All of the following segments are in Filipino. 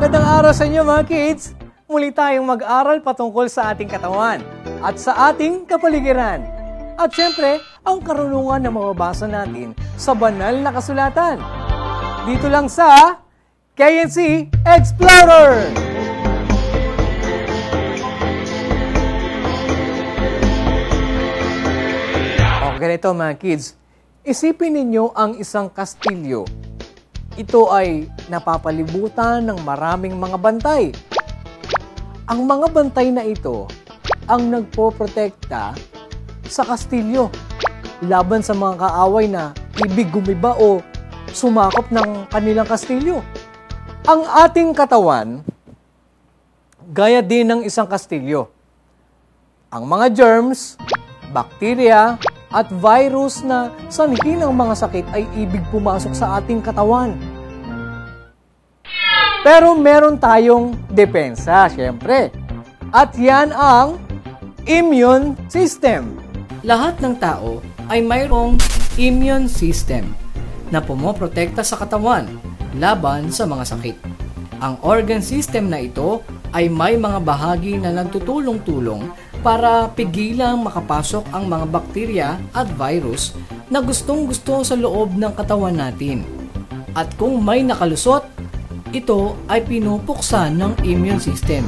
Magandang araw sa inyo mga kids! Muli tayong mag-aral patungkol sa ating katawan at sa ating kapaligiran. At syempre, ang karunungan na mababasa natin sa banal na kasulatan. Dito lang sa KNC Explorer! O ganito mga kids, isipin ninyo ang isang kastilyo. Ito ay napapalibutan ng maraming mga bantay. Ang mga bantay na ito ang nagpoprotekta sa kastilyo laban sa mga kaaway na ibig gumiba o sumakop ng kanilang kastilyo. Ang ating katawan, gaya din ng isang kastilyo. Ang mga germs, bakterya, at virus na sanhi ng mga sakit ay ibig pumasok sa ating katawan. Pero meron tayong depensa, syempre. At yan ang immune system. Lahat ng tao ay mayroong immune system na pumoprotekta sa katawan laban sa mga sakit. Ang organ system na ito ay may mga bahagi na nagtutulong-tulong para pigilang makapasok ang mga bakterya at virus na gustong-gusto sa loob ng katawan natin. At kung may nakalusot, ito ay pinupuksan ng immune system.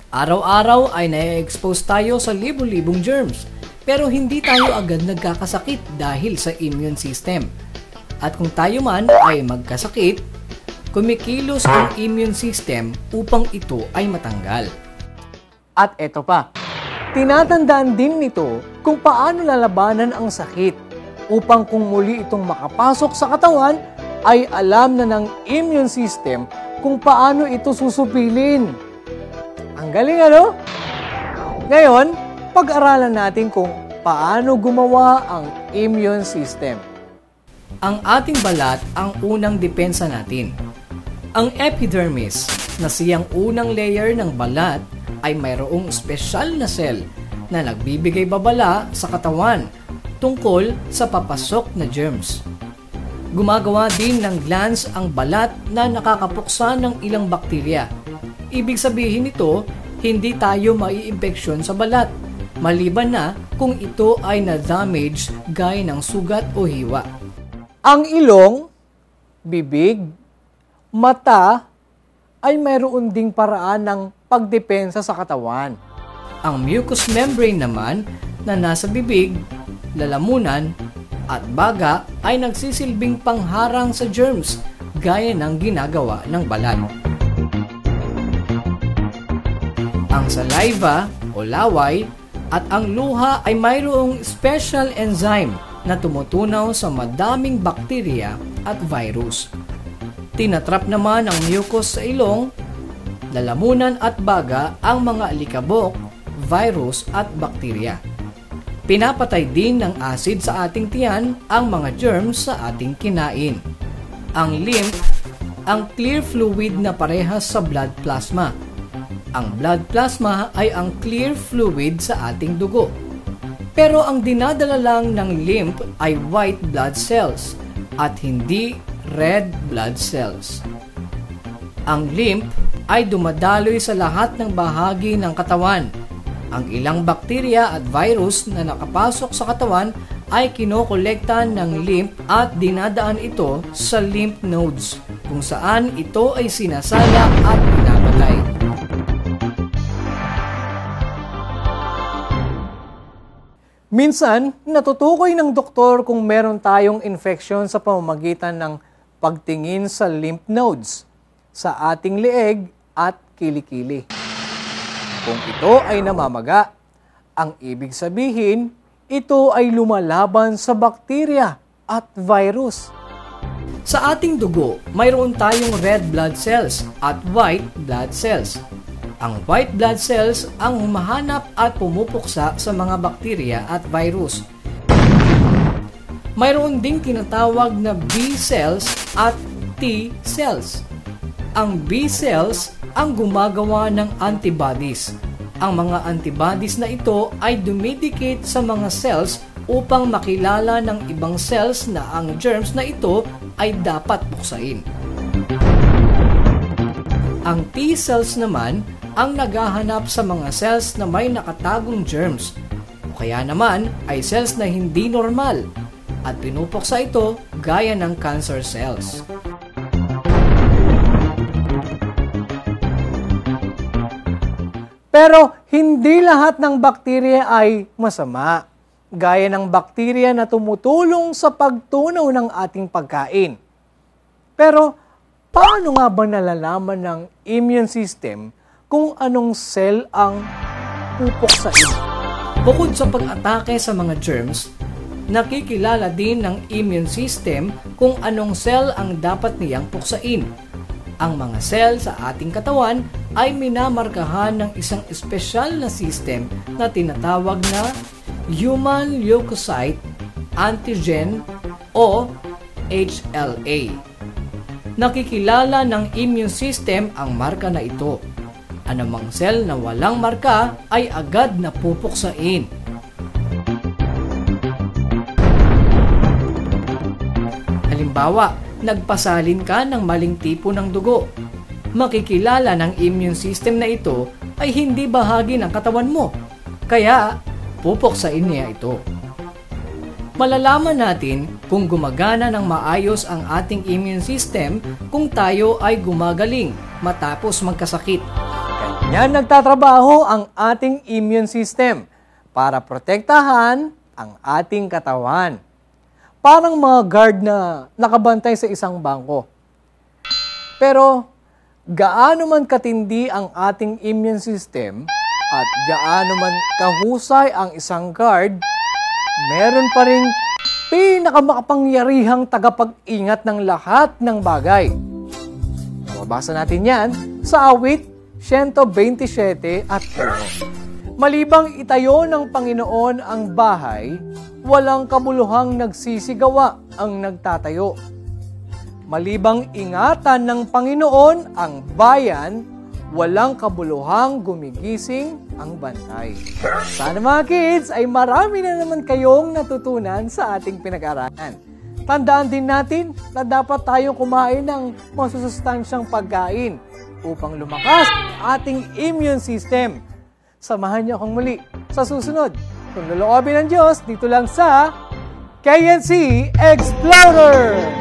Araw-araw ay na-expose tayo sa libo-libong germs, pero hindi tayo agad nagkakasakit dahil sa immune system. At kung tayo man ay magkasakit, kumikilos ang immune system upang ito ay matanggal. At eto pa, tinatandaan din nito kung paano lalabanan ang sakit upang kung muli itong makapasok sa katawan ay alam na ng immune system kung paano ito susupilin. Ang galing ano? Ngayon, pag-aralan natin kung paano gumawa ang immune system. Ang ating balat ang unang depensa natin. Ang epidermis, na siyang unang layer ng balat, ay mayroong espesyal na cell na nagbibigay babala sa katawan tungkol sa papasok na germs. Gumagawa din ng glands ang balat na nakakapuksa ng ilang bakterya. Ibig sabihin nito, hindi tayo maiimpeksyon sa balat, maliban na kung ito ay na-damage gaya ng sugat o hiwa. Ang ilong, bibig, mata ay mayroon ding paraan ng pagdepensa sa katawan. Ang mucous membrane naman na nasa bibig, lalamunan at baga ay nagsisilbing pangharang sa germs gaya ng ginagawa ng balat. Ang saliva o laway at ang luha ay mayroong special enzyme na tumutunaw sa madaming bakterya at virus. Tinatrap naman ang mucus sa ilong, lalamunan at baga ang mga alikabok, virus at bakterya. Pinapatay din ng acid sa ating tiyan ang mga germs sa ating kinain. Ang lymph, ang clear fluid na parehas sa blood plasma. Ang blood plasma ay ang clear fluid sa ating dugo. Pero ang dinadala lang ng lymph ay white blood cells at hindi red blood cells. Ang lymph ay dumadaloy sa lahat ng bahagi ng katawan. Ang ilang bakterya at virus na nakapasok sa katawan ay kinokolekta ng lymph at dinadaan ito sa lymph nodes, kung saan ito ay sinasala at pinapatay. Minsan, natutukoy ng doktor kung meron tayong infeksyon sa pamamagitan ng pagtingin sa lymph nodes sa ating leeg at kilikili. Kung ito ay namamaga, ang ibig sabihin, ito ay lumalaban sa bakterya at virus. Sa ating dugo, mayroon tayong red blood cells at white blood cells. Ang white blood cells ang humahanap at pumupuksa sa mga bakterya at virus. Mayroon ding tinatawag na B cells at T cells. Ang B cells ang gumagawa ng antibodies. Ang mga antibodies na ito ay dumidikit sa mga cells upang makilala ng ibang cells na ang germs na ito ay dapat puksain. Ang T cells naman ang naghahanap sa mga cells na may nakatagong germs o kaya naman ay cells na hindi normal at pinupuksa ito gaya ng cancer cells. Pero hindi lahat ng bakterya ay masama, gaya ng bakterya na tumutulong sa pagtunaw ng ating pagkain. Pero paano nga ba nalalaman ng immune system kung anong cell ang pupuksain? Bukod sa pag-atake sa mga germs, nakikilala din ng immune system kung anong cell ang dapat niyang puksain. Ang mga cell sa ating katawan ay minamarkahan ng isang espesyal na system na tinatawag na Human Leukocyte Antigen o HLA. Nakikilala ng immune system ang marka na ito. Anumang cell na walang marka ay agad na pupuksain. Halimbawa, nagpasalin ka ng maling tipo ng dugo. Makikilala ng immune system na ito ay hindi bahagi ng katawan mo, kaya pupuksain niya ito. Malalaman natin kung gumagana ng maayos ang ating immune system kung tayo ay gumagaling matapos magkasakit. Ganyan nagtatrabaho ang ating immune system para protektahan ang ating katawan. Parang mga guard na nakabantay sa isang bangko. Pero gaano man katindi ang ating immune system at gaano man kahusay ang isang guard, meron pa ring pinakamakapangyarihang tagapag-ingat ng lahat ng bagay. Mababasa natin yan sa awit 127 at 1. Malibang itayo ng Panginoon ang bahay, walang kabuluhang nagsisigawa ang nagtatayo. Malibang ingatan ng Panginoon ang bayan, walang kabuluhang gumigising ang bantay. Sana mga kids ay marami na naman kayong natutunan sa ating pinag-aralan. Tandaan din natin na dapat tayong kumain ng masusustansyang pagkain upang lumakas ang ating immune system. Samahan niyo akong muli sa susunod. Kung loloobin ng Diyos, dito lang sa KNC Explorer!